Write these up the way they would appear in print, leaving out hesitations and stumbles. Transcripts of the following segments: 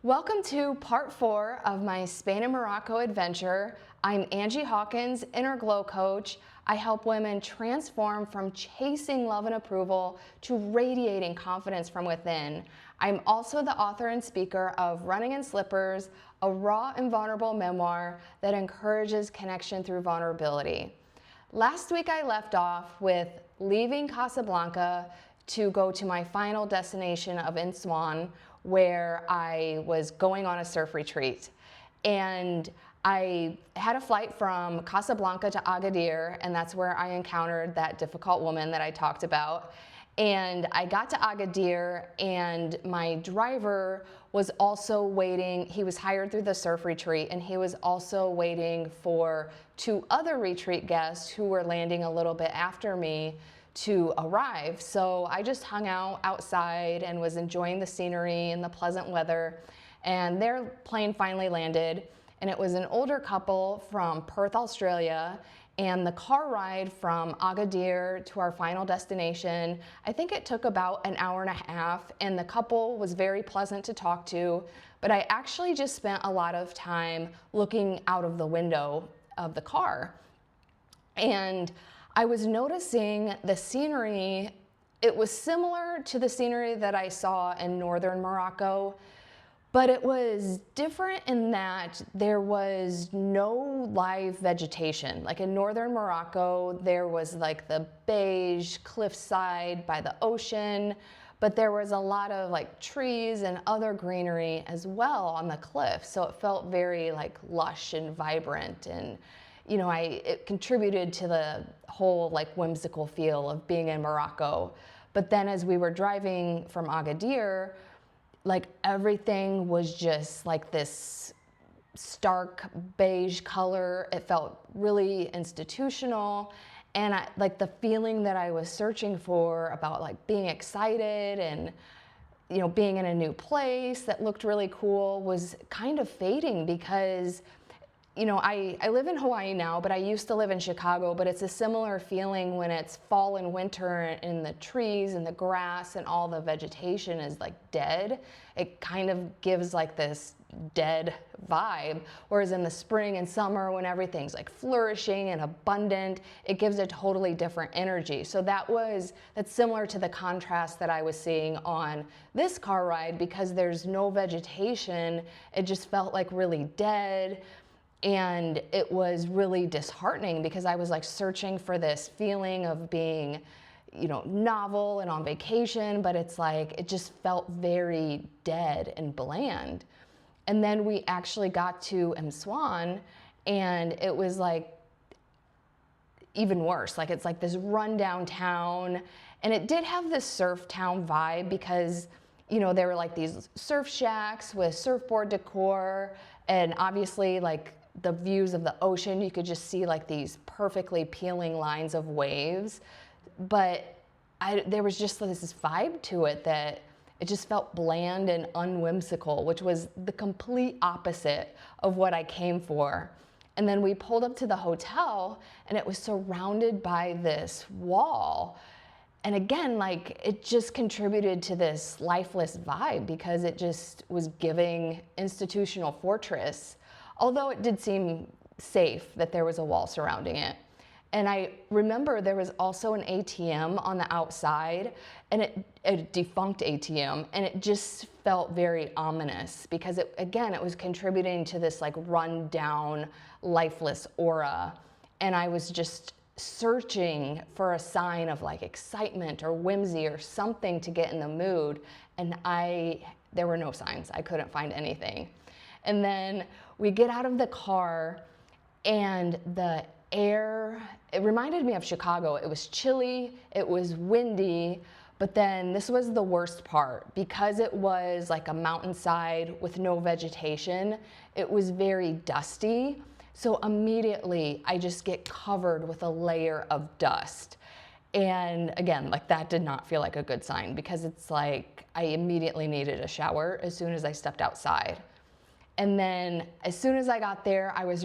Welcome to part 4 of my Spain and Morocco adventure. I'm Angie Hawkins, Inner Glow Coach. I help women transform from chasing love and approval to radiating confidence from within. I'm also the author and speaker of Running in Slippers, a raw and vulnerable memoir that encourages connection through vulnerability. Last week I left off with leaving Casablanca to go to my final destination of Imsouane, where I was going on a surf retreat. And I had a flight from Casablanca to Agadir, and that's where I encountered that difficult woman that I talked about. And I got to Agadir, and my driver was also waiting. He was hired through the surf retreat, and he was also waiting for 2 other retreat guests who were landing a little bit after me to arrive. So I just hung out outside and was enjoying the scenery and the pleasant weather. And their plane finally landed, and it was an older couple from Perth, Australia. And the car ride from Agadir to our final destination, I think it took about an hour and a half, and the couple was very pleasant to talk to, but I actually just spent a lot of time looking out of the window of the car. And I was noticing the scenery. It was similar to the scenery that I saw in northern Morocco, but it was different in that there was no live vegetation. Like in northern Morocco, there was like the beige cliffside by the ocean, but there was a lot of like trees and other greenery as well on the cliff. So it felt very like lush and vibrant, and you know, it contributed to the whole like whimsical feel of being in Morocco. But then as we were driving from Agadir, like everything was just like this stark beige color. It felt really institutional. And like the feeling that I was searching for about like being excited and, you know, being in a new place that looked really cool was kind of fading because, you know, I live in Hawaii now, but I used to live in Chicago, but it's a similar feeling when it's fall and winter and the trees and the grass and all the vegetation is like dead. It kind of gives like this dead vibe. Whereas in the spring and summer when everything's like flourishing and abundant, it gives a totally different energy. So that's similar to the contrast that I was seeing on this car ride because there's no vegetation. It just felt like really dead. And it was really disheartening because I was like searching for this feeling of being, you know, novel and on vacation, but it's like, it just felt very dead and bland. And then we actually got to Imsouane, and it was like even worse. Like it's like this rundown town, and it did have this surf town vibe because, you know, there were like these surf shacks with surfboard decor, and obviously like the views of the ocean, you could just see like these perfectly peeling lines of waves. But there was just this vibe to it that it just felt bland and unwhimsical, which was the complete opposite of what I came for. And then we pulled up to the hotel, and it was surrounded by this wall. And again, like it just contributed to this lifeless vibe because it just was giving institutional fortress. Although it did seem safe that there was a wall surrounding it. And I remember there was also an ATM on the outside, and a defunct ATM, and it just felt very ominous because it was contributing to this like run down, lifeless aura. And I was just searching for a sign of like excitement or whimsy or something to get in the mood. And there were no signs. I couldn't find anything. And then we get out of the car, and the air, it reminded me of Chicago. It was chilly, it was windy, but then this was the worst part. Because it was like a mountainside with no vegetation, it was very dusty. So immediately I just get covered with a layer of dust. And again, like that did not feel like a good sign because it's like I immediately needed a shower as soon as I stepped outside. And then as soon as I got there, I was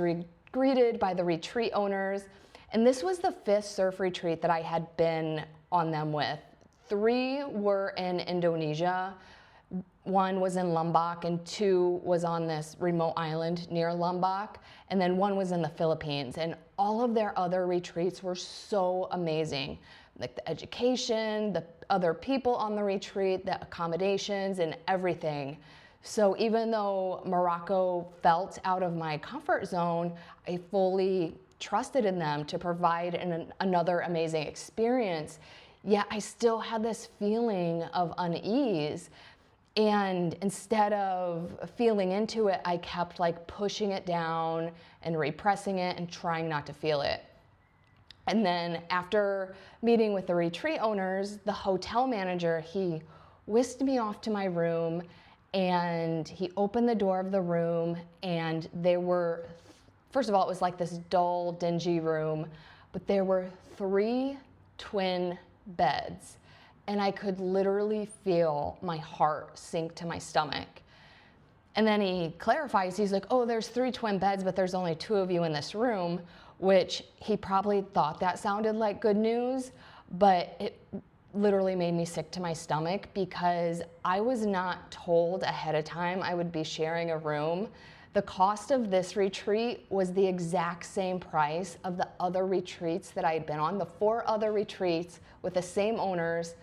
greeted by the retreat owners. And this was the 5th surf retreat that I had been on them with. 3 were in Indonesia, One was in Lombok and two was on this remote island near Lombok, and then one was in the Philippines. And all of their other retreats were so amazing. Like the education, the other people on the retreat, the accommodations, and everything. So even though Morocco felt out of my comfort zone, I fully trusted in them to provide another amazing experience. Yet I still had this feeling of unease. And instead of feeling into it, I kept like pushing it down and repressing it and trying not to feel it. And then after meeting with the retreat owners, the hotel manager, he whisked me off to my room and he opened the door of the room, and there were, first of all, it was like this dull, dingy room, but there were 3 twin beds. And I could literally feel my heart sink to my stomach. And then he clarifies, he's like, oh, there's 3 twin beds, but there's only 2 of you in this room, which he probably thought that sounded like good news, but it literally made me sick to my stomach because I was not told ahead of time I would be sharing a room. The cost of this retreat was the exact same price of the other retreats that I had been on, the 4 other retreats with the same owners,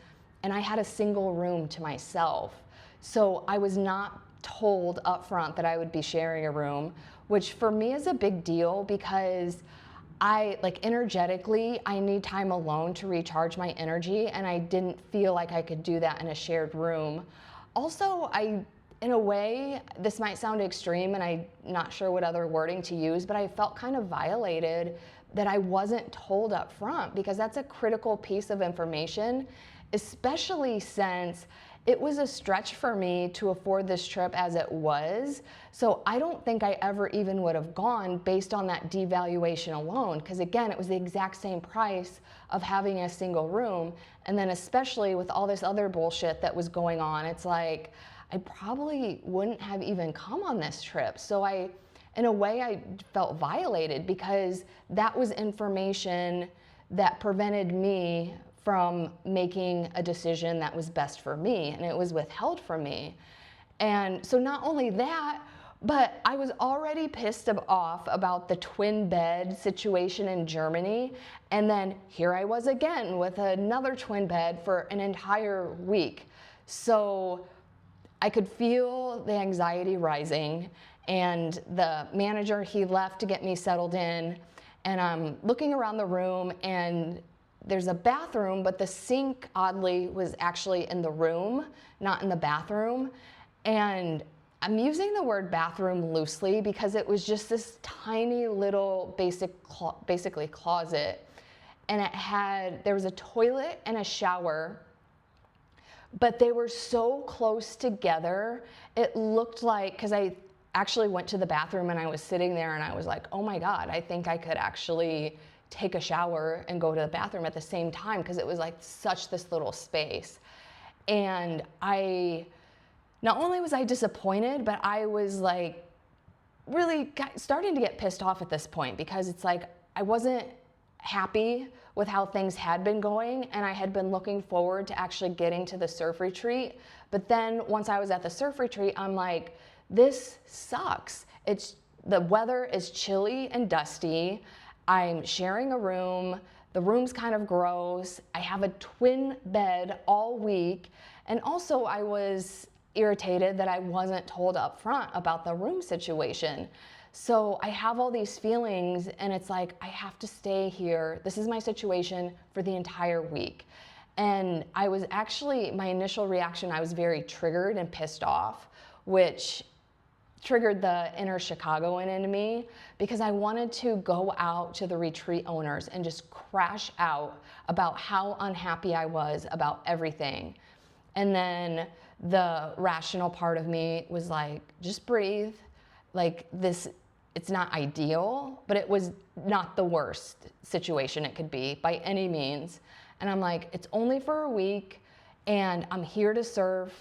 and I had a single room to myself. So I was not told up front that I would be sharing a room, which for me is a big deal because energetically, I need time alone to recharge my energy, and I didn't feel like I could do that in a shared room. Also, in a way, this might sound extreme and I'm not sure what other wording to use, but I felt kind of violated that I wasn't told up front, because that's a critical piece of information, especially since it was a stretch for me to afford this trip as it was. So I don't think I ever even would have gone based on that devaluation alone, because again, it was the exact same price of having a single room. And then especially with all this other bullshit that was going on, it's like, I probably wouldn't have even come on this trip. So in a way, I felt violated because that was information that prevented me from making a decision that was best for me, and it was withheld from me. And so not only that, but I was already pissed off about the twin bed situation in Germany, and then here I was again with another twin bed for an entire week. So I could feel the anxiety rising, and the manager, he left to get me settled in, and I'm looking around the room, and there's a bathroom, but the sink, oddly, was actually in the room, not in the bathroom. And I'm using the word bathroom loosely because it was just this tiny little basically closet. And there was a toilet and a shower, but they were so close together. It looked like, because I actually went to the bathroom and I was sitting there and I was like, oh my God, I think I could actually take a shower and go to the bathroom at the same time, because it was like such this little space. And not only was I disappointed, but I was like really starting to get pissed off at this point, because it's like I wasn't happy with how things had been going, and I had been looking forward to actually getting to the surf retreat. But then once I was at the surf retreat, I'm like, this sucks. The weather is chilly and dusty. I'm sharing a room. The room's kind of gross. I have a twin bed all week. And also I was irritated that I wasn't told up front about the room situation. So I have all these feelings, and it's like, I have to stay here. This is my situation for the entire week. And my initial reaction, I was very triggered and pissed off, which triggered the inner Chicagoan in me, because I wanted to go out to the retreat owners and just crash out about how unhappy I was about everything. And then the rational part of me was like, just breathe. Like this, it's not ideal, but it was not the worst situation it could be by any means. And I'm like, it's only for a week and I'm here to surf.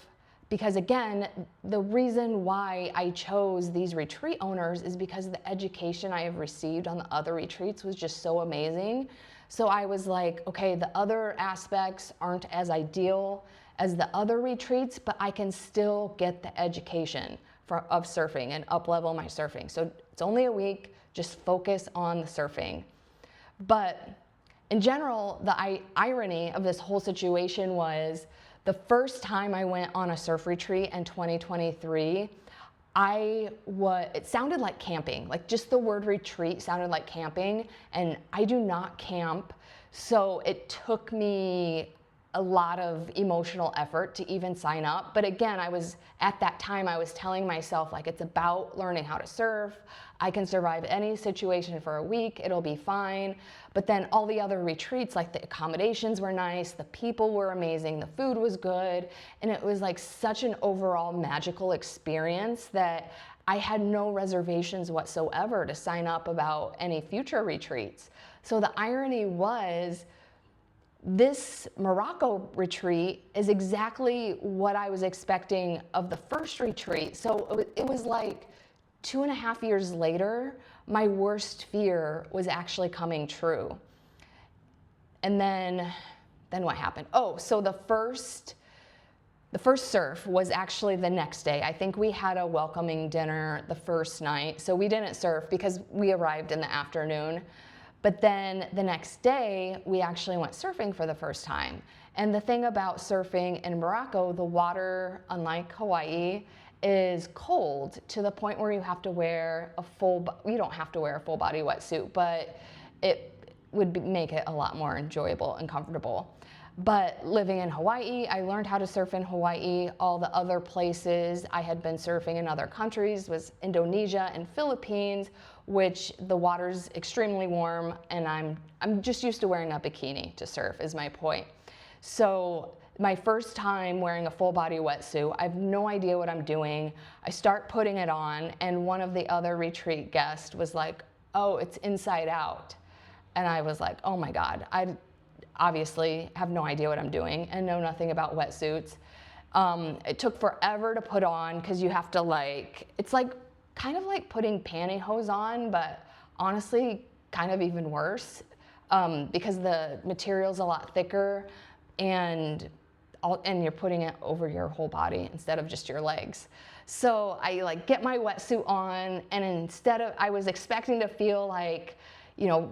Because again, the reason why I chose these retreat owners is because the education I have received on the other retreats was just so amazing. So I was like, okay, the other aspects aren't as ideal as the other retreats, but I can still get the education of surfing and up-level my surfing. So it's only a week, just focus on the surfing. But in general, the irony of this whole situation was the first time I went on a surf retreat in 2023, it sounded like camping, like just the word retreat sounded like camping, and I do not camp, so it took me a lot of emotional effort to even sign up. But again, at that time, I was telling myself, like, it's about learning how to surf. I can survive any situation for a week, it'll be fine. But then all the other retreats, like the accommodations were nice, the people were amazing, the food was good, and it was like such an overall magical experience that I had no reservations whatsoever to sign up about any future retreats. So the irony was, this Morocco retreat is exactly what I was expecting of the first retreat. So it was like 2.5 years later, my worst fear was actually coming true. And then what happened? Oh, so the first surf was actually the next day. I think we had a welcoming dinner the first night. So we didn't surf because we arrived in the afternoon. But then the next day, we actually went surfing for the first time. And the thing about surfing in Morocco, the water, unlike Hawaii, is cold to the point where you have to wear you don't have to wear a full body wetsuit, but it would make it a lot more enjoyable and comfortable. But living in Hawaii, I learned how to surf in Hawaii. All the other places I had been surfing in other countries was Indonesia and Philippines, which the water's extremely warm, and I'm just used to wearing a bikini to surf, is my point. So my first time wearing a full body wetsuit, I have no idea what I'm doing. I start putting it on, and one of the other retreat guests was like, "Oh, it's inside out." And I was like, oh my God, I obviously have no idea what I'm doing and know nothing about wetsuits. It took forever to put on because you have to it's like kind of like putting pantyhose on, but honestly kind of even worse because the material's a lot thicker and you're putting it over your whole body instead of just your legs. So I get my wetsuit on, and I was expecting to feel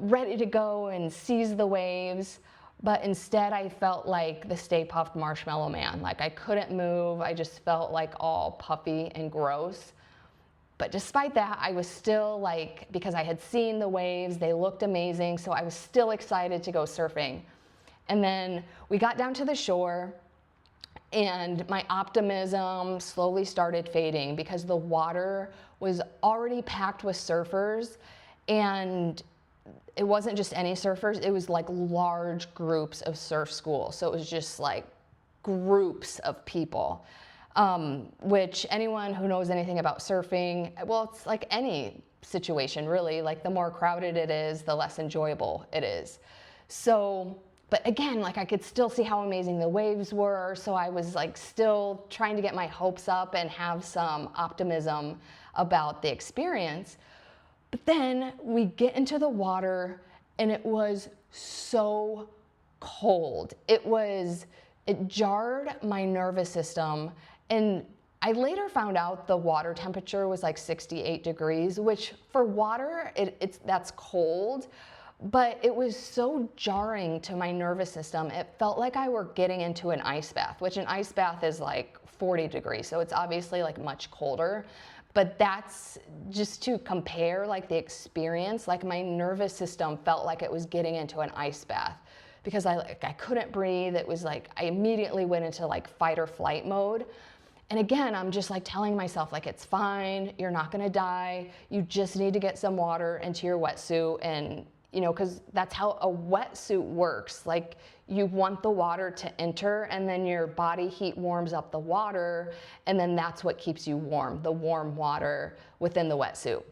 ready to go and seize the waves, but instead I felt like the Stay Puft Marshmallow Man. Like I couldn't move, I just felt like all puffy and gross. But despite that, I was still because I had seen the waves, they looked amazing, so I was still excited to go surfing. And then we got down to the shore, and my optimism slowly started fading because the water was already packed with surfers, and it wasn't just any surfers, it was like large groups of surf schools. So it was just like groups of people, which anyone who knows anything about surfing, well, it's like any situation really, like the more crowded it is, the less enjoyable it is. So, but again, I could still see how amazing the waves were, so I was still trying to get my hopes up and have some optimism about the experience. But then we get into the water, and it was so cold. It jarred my nervous system, and I later found out the water temperature was 68 degrees, which for water, that's cold. But it was so jarring to my nervous system. It felt like I were getting into an ice bath, which an ice bath is 40 degrees. So it's obviously much colder. But that's just to compare the experience. My nervous system felt like it was getting into an ice bath because I couldn't breathe. It was I immediately went into fight or flight mode. And again, I'm just telling myself it's fine. You're not gonna die. You just need to get some water into your wetsuit, and because that's how a wetsuit works. You want the water to enter, and then your body heat warms up the water, and then that's what keeps you warm, the warm water within the wetsuit.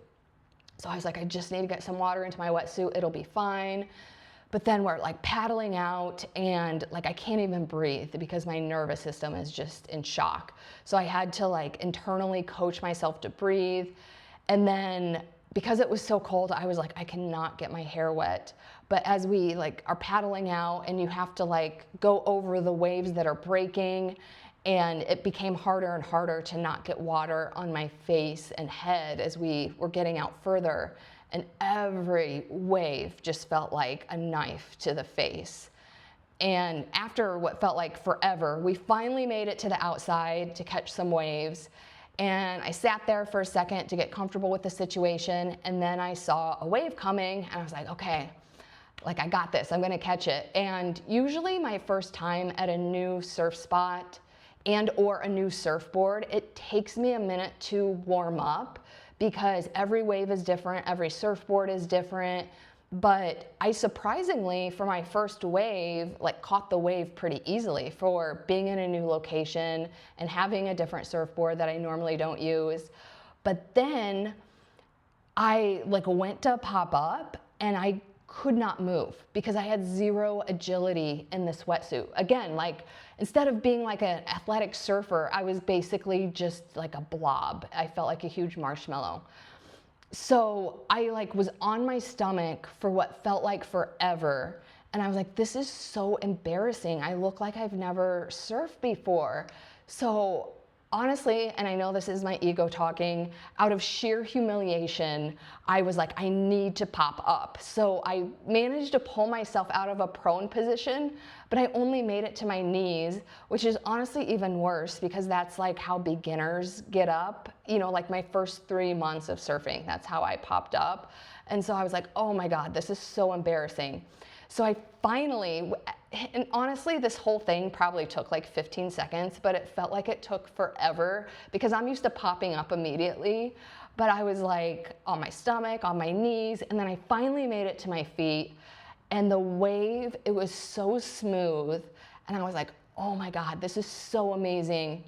So I was I just need to get some water into my wetsuit, it'll be fine. But then we're paddling out, and I can't even breathe because my nervous system is just in shock. So I had to internally coach myself to breathe. And then because it was so cold, I was like, I cannot get my hair wet. But as we like are paddling out and you have to like go over the waves that are breaking, and it became harder and harder to not get water on my face and head as we were getting out further. And every wave just felt like a knife to the face. And after what felt like forever, we finally made it to the outside to catch some waves. And I sat there for a second to get comfortable with the situation. And then I saw a wave coming and I was like, okay, like I got this, I'm gonna catch it. And usually my first time at a new surf spot and or a new surfboard, it takes me a minute to warm up because every wave is different, every surfboard is different. But I surprisingly, for my first wave, like caught the wave pretty easily for being in a new location and having a different surfboard that I normally don't use. But then I like went to pop up and I could not move because I had zero agility in this wetsuit. Again, like instead of being like an athletic surfer, I was basically just like a blob. I felt like a huge marshmallow. So I like was on my stomach for what felt like forever. And I was like, this is so embarrassing. I look like I've never surfed before. So honestly, and I know this is my ego talking, out of sheer humiliation, I was like, I need to pop up. So I managed to pull myself out of a prone position, but I only made it to my knees, which is honestly even worse because that's like how beginners get up. You know, like my first 3 months of surfing, that's how I popped up. And so I was like, oh my God, this is so embarrassing. So I finally, and honestly, this whole thing probably took like 15 seconds, but it felt like it took forever because I'm used to popping up immediately. But I was like on my stomach, on my knees, and then I finally made it to my feet. And the wave, it was so smooth. And I was like, oh my God, this is so amazing.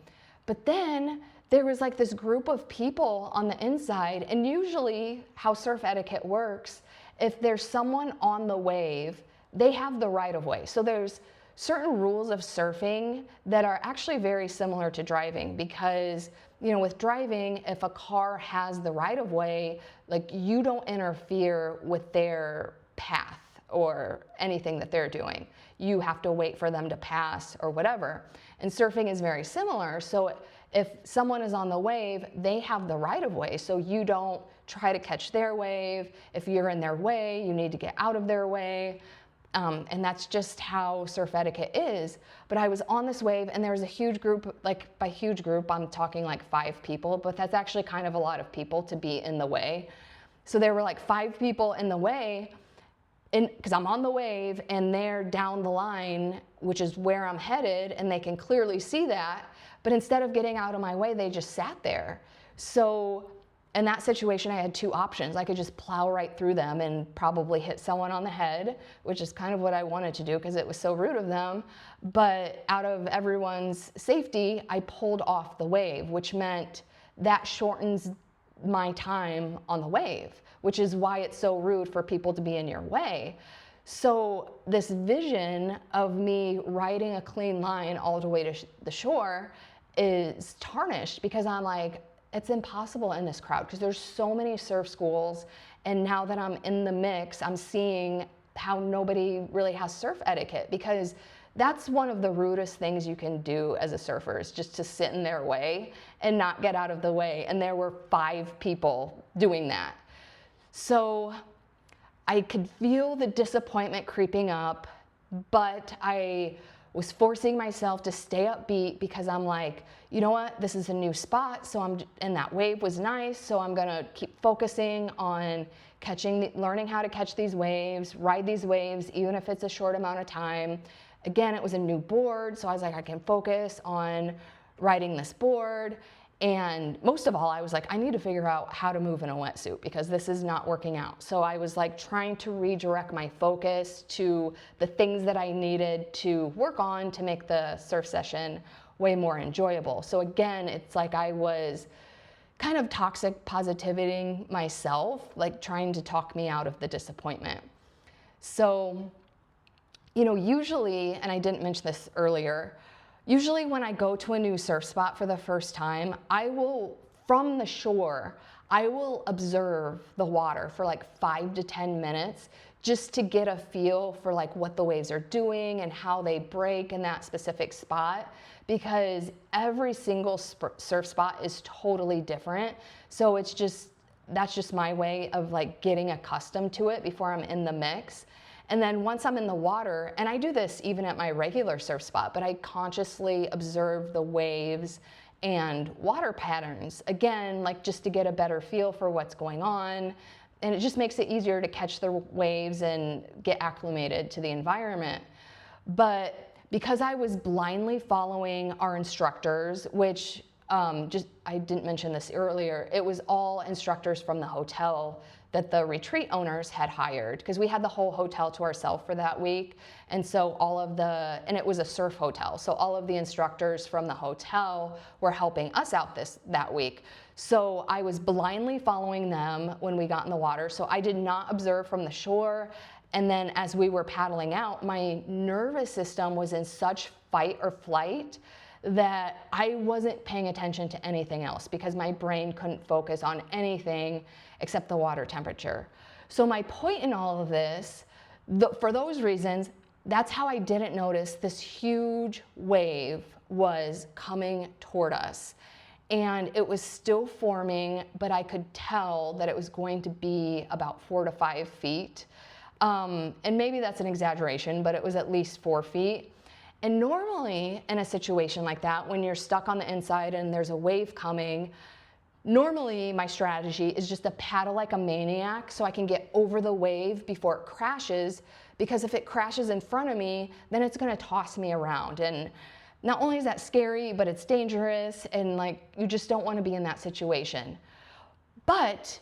But then there was like this group of people on the inside. And usually how surf etiquette works, if there's someone on the wave, they have the right of way. So there's certain rules of surfing that are actually very similar to driving because, you know, with driving, if a car has the right of way, like you don't interfere with their path or anything that they're doing. You have to wait for them to pass or whatever. And surfing is very similar. So if someone is on the wave, they have the right of way. So you don't try to catch their wave. If you're in their way, you need to get out of their way. And that's just how surf etiquette is. But I was on this wave and there was a huge group, like by huge group, I'm talking like 5 people, but that's actually kind of a lot of people to be in the way. So there were like 5 people in the way because I'm on the wave and they're down the line, which is where I'm headed, and they can clearly see that. But instead of getting out of my way, they just sat there. So in that situation, I had 2 options. I could just plow right through them and probably hit someone on the head, which is kind of what I wanted to do because it was so rude of them. But out of everyone's safety, I pulled off the wave, which meant that shortens my time on the wave, which is why it's so rude for people to be in your way. So this vision of me riding a clean line all the way to the shore is tarnished because I'm like, it's impossible in this crowd because there's so many surf schools. And now that I'm in the mix, I'm seeing how nobody really has surf etiquette because that's one of the rudest things you can do as a surfer is just to sit in their way and not get out of the way. And there were 5 people doing that. So I could feel the disappointment creeping up, but I was forcing myself to stay upbeat because I'm like, you know what, this is a new spot, and that wave was nice, so I'm gonna keep focusing on learning how to catch these waves, ride these waves, even if it's a short amount of time. Again, it was a new board, so I was like, I can focus on riding this board. And most of all, I was like, I need to figure out how to move in a wetsuit because this is not working out. So I was like trying to redirect my focus to the things that I needed to work on to make the surf session way more enjoyable. So again, it's like I was kind of toxic positivitying myself, like trying to talk me out of the disappointment. So, you know, usually, and I didn't mention this earlier, usually when I go to a new surf spot for the first time, from the shore, I will observe the water for like 5 to 10 minutes just to get a feel for like what the waves are doing and how they break in that specific spot, because every single surf spot is totally different. So that's just my way of like getting accustomed to it before I'm in the mix. And then once I'm in the water, and I do this even at my regular surf spot, but I consciously observe the waves and water patterns, again, like just to get a better feel for what's going on. And it just makes it easier to catch the waves and get acclimated to the environment. But because I was blindly following our instructors, which I didn't mention this earlier, it was all instructors from the hotel that the retreat owners had hired, because we had the whole hotel to ourselves for that week. And so and it was a surf hotel, so all of the instructors from the hotel were helping us out that week. So I was blindly following them when we got in the water, so I did not observe from the shore. And then as we were paddling out, my nervous system was in such fight or flight that I wasn't paying attention to anything else, because my brain couldn't focus on anything except the water temperature. So my point in all of this, for those reasons, that's how I didn't notice this huge wave was coming toward us. And it was still forming, but I could tell that it was going to be about 4 to 5 feet. And maybe that's an exaggeration, but it was at least 4 feet. And normally in a situation like that, when you're stuck on the inside and there's a wave coming, normally my strategy is just to paddle like a maniac so I can get over the wave before it crashes, because if it crashes in front of me, then it's gonna toss me around. And not only is that scary, but it's dangerous, and like, you just don't wanna be in that situation. But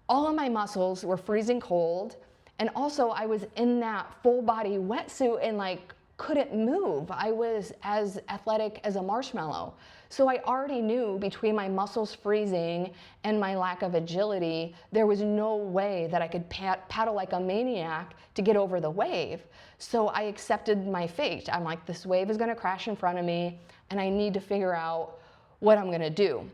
all of my muscles were freezing cold, and also I was in that full body wetsuit and like, couldn't move. I was as athletic as a marshmallow. So I already knew between my muscles freezing and my lack of agility, there was no way that I could paddle like a maniac to get over the wave. So I accepted my fate. I'm like, this wave is gonna crash in front of me and I need to figure out what I'm gonna do.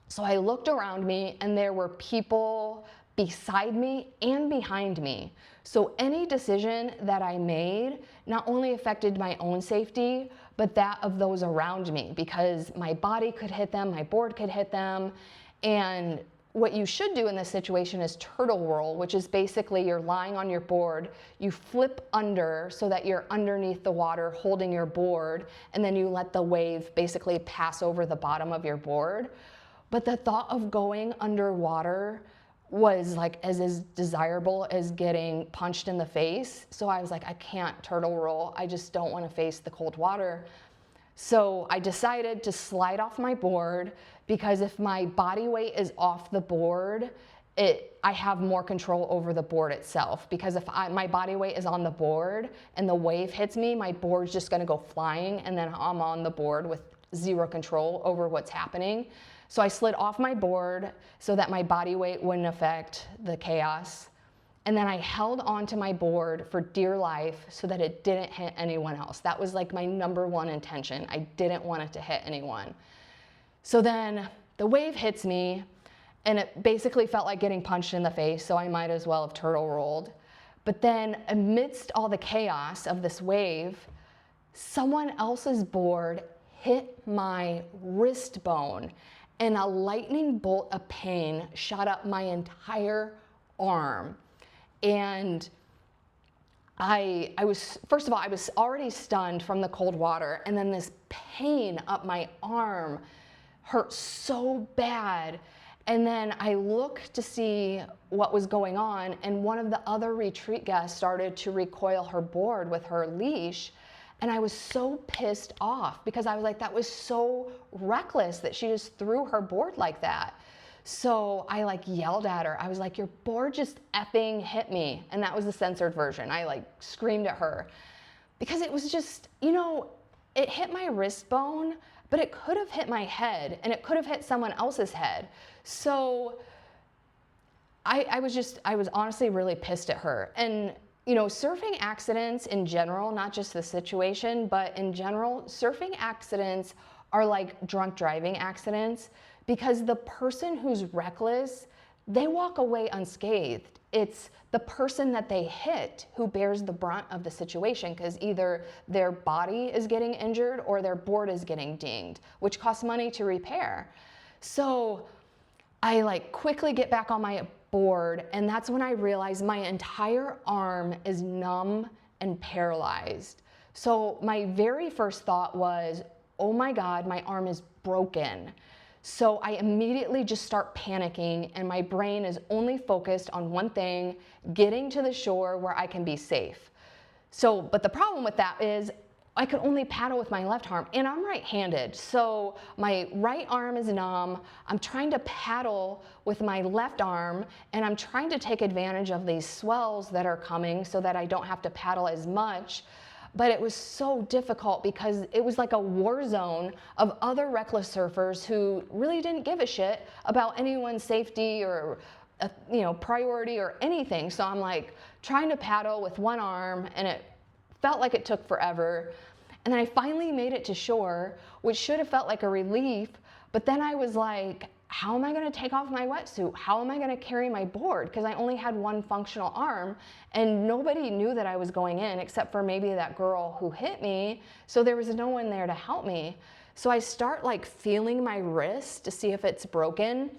So I looked around me and there were people beside me and behind me. So any decision that I made not only affected my own safety, but that of those around me, because my body could hit them, my board could hit them. And what you should do in this situation is turtle roll, which is basically you're lying on your board, you flip under so that you're underneath the water holding your board, and then you let the wave basically pass over the bottom of your board. But the thought of going underwater was like as desirable as getting punched in the face. So I was like, I can't turtle roll. I just don't want to face the cold water. So I decided to slide off my board, because if my body weight is off the board, I have more control over the board itself. Because if my body weight is on the board and the wave hits me, my board's just gonna go flying, and then I'm on the board with zero control over what's happening. So I slid off my board so that my body weight wouldn't affect the chaos. And then I held onto my board for dear life so that it didn't hit anyone else. That was like my #1 intention. I didn't want it to hit anyone. So then the wave hits me, and it basically felt like getting punched in the face, so I might as well have turtle rolled. But then amidst all the chaos of this wave, someone else's board hit my wrist bone, and a lightning bolt of pain shot up my entire arm. And I was, first of all, I was already stunned from the cold water, and then this pain up my arm hurt so bad. And then I looked to see what was going on, and one of the other retreat guests started to recoil her board with her leash. And I was so pissed off, because I was like, that was so reckless that she just threw her board like that. So I like yelled at her. I was like, your board just effing hit me. And that was the censored version. I like screamed at her, because it was just, you know, it hit my wrist bone, but it could have hit my head, and it could have hit someone else's head. So I was honestly really pissed at her. And you know, surfing accidents in general, not just the situation, but in general, surfing accidents are like drunk driving accidents, because the person who's reckless, they walk away unscathed. It's the person that they hit who bears the brunt of the situation, because either their body is getting injured or their board is getting dinged, which costs money to repair. So I quickly get back on my board, and that's when I realize my entire arm is numb and paralyzed. So my very first thought was, oh my God, my arm is broken. So I immediately just start panicking, and my brain is only focused on one thing, getting to the shore where I can be safe. But the problem with that is I could only paddle with my left arm, and I'm right-handed. So my right arm is numb. I'm trying to paddle with my left arm, and I'm trying to take advantage of these swells that are coming so that I don't have to paddle as much. But it was so difficult because it was like a war zone of other reckless surfers who really didn't give a shit about anyone's safety or priority or anything. So I'm trying to paddle with one arm, and it felt like it took forever. And then I finally made it to shore, which should have felt like a relief. But then I was like, how am I going to take off my wetsuit? How am I going to carry my board? Because I only had one functional arm, and nobody knew that I was going in except for maybe that girl who hit me. So there was no one there to help me. So I start feeling my wrist to see if it's broken.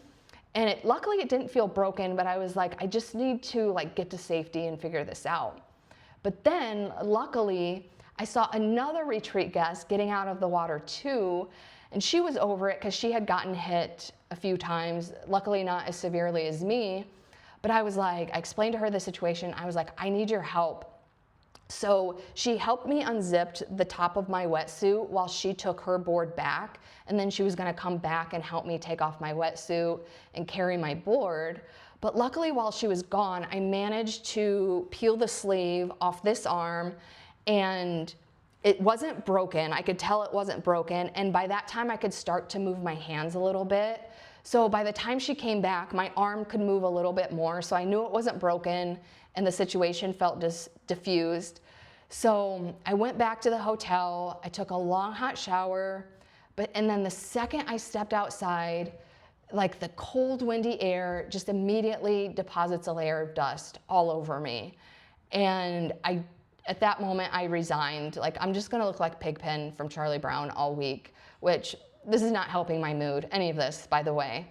And luckily it didn't feel broken, but I was like, I just need to get to safety and figure this out. But then luckily I saw another retreat guest getting out of the water too. And she was over it because she had gotten hit a few times, luckily not as severely as me. But I explained to her the situation. I was like, I need your help. So she helped me unzip the top of my wetsuit while she took her board back. And then she was going to come back and help me take off my wetsuit and carry my board. But luckily while she was gone, I managed to peel the sleeve off this arm, and it wasn't broken. I could tell it wasn't broken. And by that time, I could start to move my hands a little bit. So by the time she came back, my arm could move a little bit more. So I knew it wasn't broken, and the situation felt just diffused. So I went back to the hotel. I took a long hot shower. And then the second I stepped outside, the cold, windy air just immediately deposits a layer of dust all over me. And at that moment, I resigned. I'm just gonna look like Pigpen from Charlie Brown all week, which this is not helping my mood, any of this, by the way.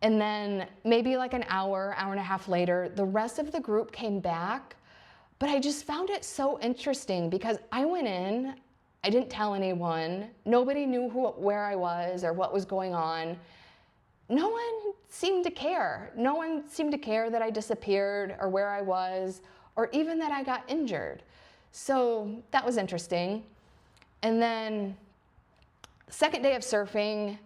And then maybe an hour and a half later, the rest of the group came back, but I just found it so interesting because I went in, I didn't tell anyone, nobody knew where I was or what was going on. No one seemed to care. No one seemed to care that I disappeared or where I was, or even that I got injured. So that was interesting. And then second day of surfing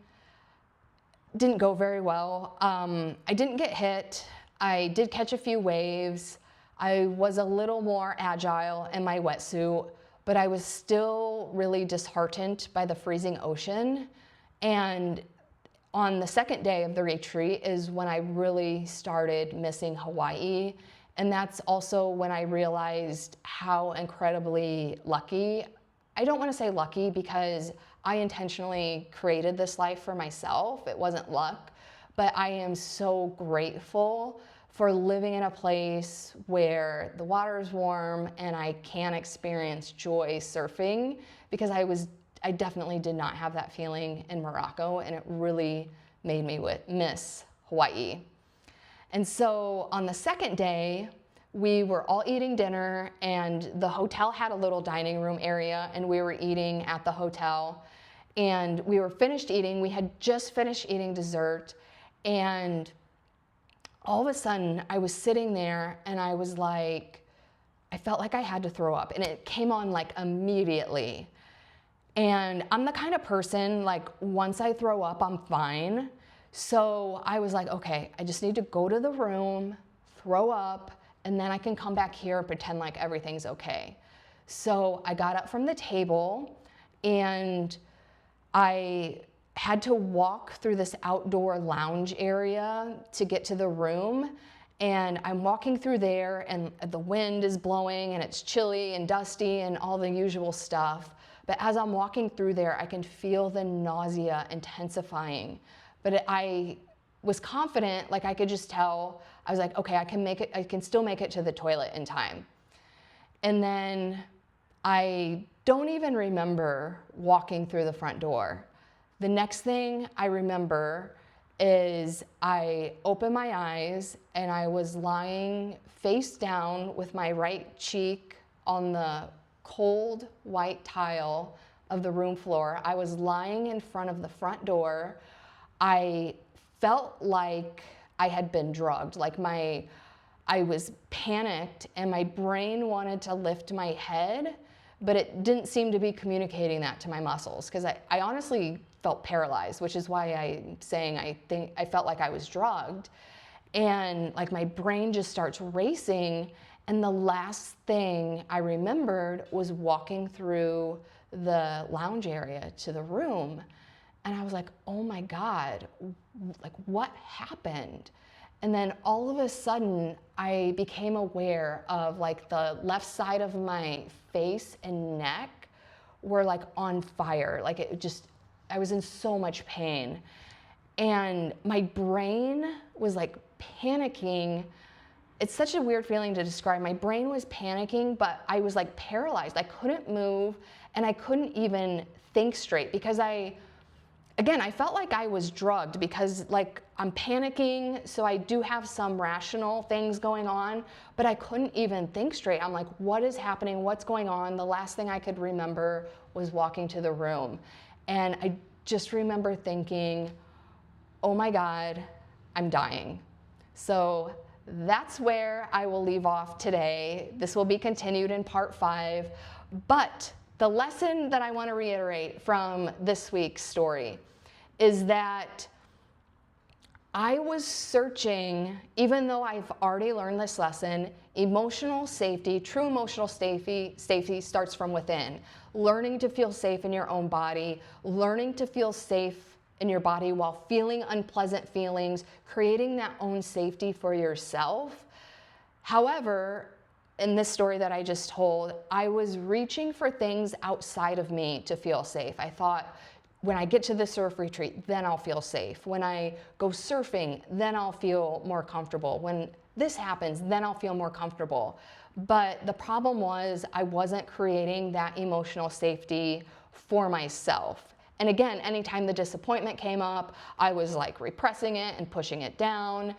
didn't go very well. I didn't get hit. I did catch a few waves. I was a little more agile in my wetsuit, but I was still really disheartened by the freezing ocean. And on the second day of the retreat is when I really started missing Hawaii. And that's also when I realized how incredibly lucky, I don't want to say lucky because I intentionally created this life for myself. It wasn't luck, but I am so grateful for living in a place where the water is warm and I can experience joy surfing, because I definitely did not have that feeling in Morocco, and it really made me miss Hawaii. And so on the second day, we were all eating dinner, and the hotel had a little dining room area, and we were eating at the hotel. And we were finished eating. We had just finished eating dessert, and all of a sudden I was sitting there and I was I felt like I had to throw up, and it came on immediately. And I'm the kind of person, once I throw up, I'm fine. So I was okay, I just need to go to the room, throw up, and then I can come back here and pretend like everything's okay. So I got up from the table, and I had to walk through this outdoor lounge area to get to the room. And I'm walking through there, and the wind is blowing, and it's chilly and dusty and all the usual stuff. But as I'm walking through there, I can feel the nausea intensifying but I was confident, like I could just tell. I was like, okay, I can still make it to the toilet in time. And then I don't even remember walking through the front door. The next thing I remember is I opened my eyes and I was lying face down with my right cheek on the cold white tile of the room floor. I was lying in front of the front door. I felt like I had been drugged, like I was panicked and my brain wanted to lift my head, but it didn't seem to be communicating that to my muscles, because I honestly felt paralyzed, which is why I'm saying I felt like I was drugged. And like my brain just starts racing, and the last thing I remembered was walking through the lounge area to the room. And I was like, oh my God, like what happened? And then all of a sudden, I became aware of like the left side of my face and neck were like on fire. Like I was in so much pain. And my brain was like panicking. It's such a weird feeling to describe. My brain was panicking, but I was like paralyzed. I couldn't move and I couldn't even think straight, because again, I felt like I was drugged, because like I'm panicking, so I do have some rational things going on, but I couldn't even think straight. I'm like, what is happening? What's going on? The last thing I could remember was walking to the room. And I just remember thinking, oh my God, I'm dying. So that's where I will leave off today. This will be continued in part 5, but the lesson that I want to reiterate from this week's story is that I was searching, even though I've already learned this lesson, emotional safety, true emotional safety starts from within. Learning to feel safe in your own body, learning to feel safe in your body while feeling unpleasant feelings, creating that own safety for yourself. However, in this story that I just told, I was reaching for things outside of me to feel safe. I thought, when I get to the surf retreat, then I'll feel safe. When I go surfing, then I'll feel more comfortable. When this happens, then I'll feel more comfortable. But the problem was I wasn't creating that emotional safety for myself. And again, anytime the disappointment came up, I was like repressing it and pushing it down.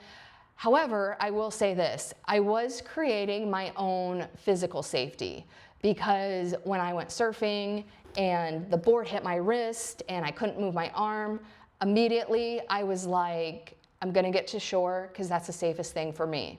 However, I will say this, I was creating my own physical safety, because when I went surfing and the board hit my wrist and I couldn't move my arm, immediately I was like, I'm gonna get to shore because that's the safest thing for me.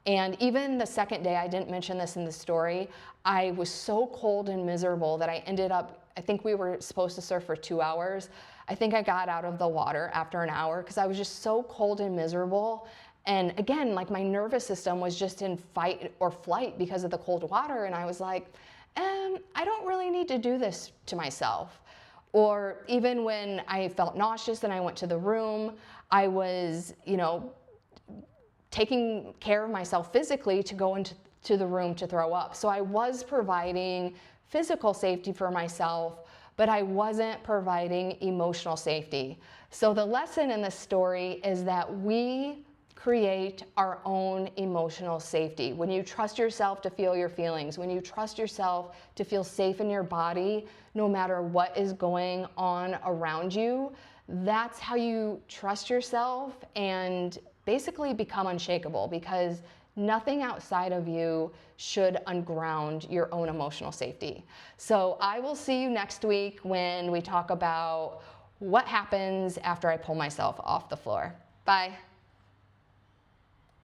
And even the second day, I didn't mention this in the story, I was so cold and miserable that I ended up, I think we were supposed to surf for 2 hours. I think I got out of the water after an hour because I was just so cold and miserable. And again, like my nervous system was just in fight or flight because of the cold water. And I was like, I don't really need to do this to myself. Or even when I felt nauseous and I went to the room, I was, taking care of myself physically to go into the room to throw up. So I was providing physical safety for myself, but I wasn't providing emotional safety. So the lesson in this story is that we create our own emotional safety. When you trust yourself to feel your feelings, when you trust yourself to feel safe in your body, no matter what is going on around you, that's how you trust yourself and basically become unshakable, because nothing outside of you should unground your own emotional safety. So I will see you next week when we talk about what happens after I pull myself off the floor. Bye.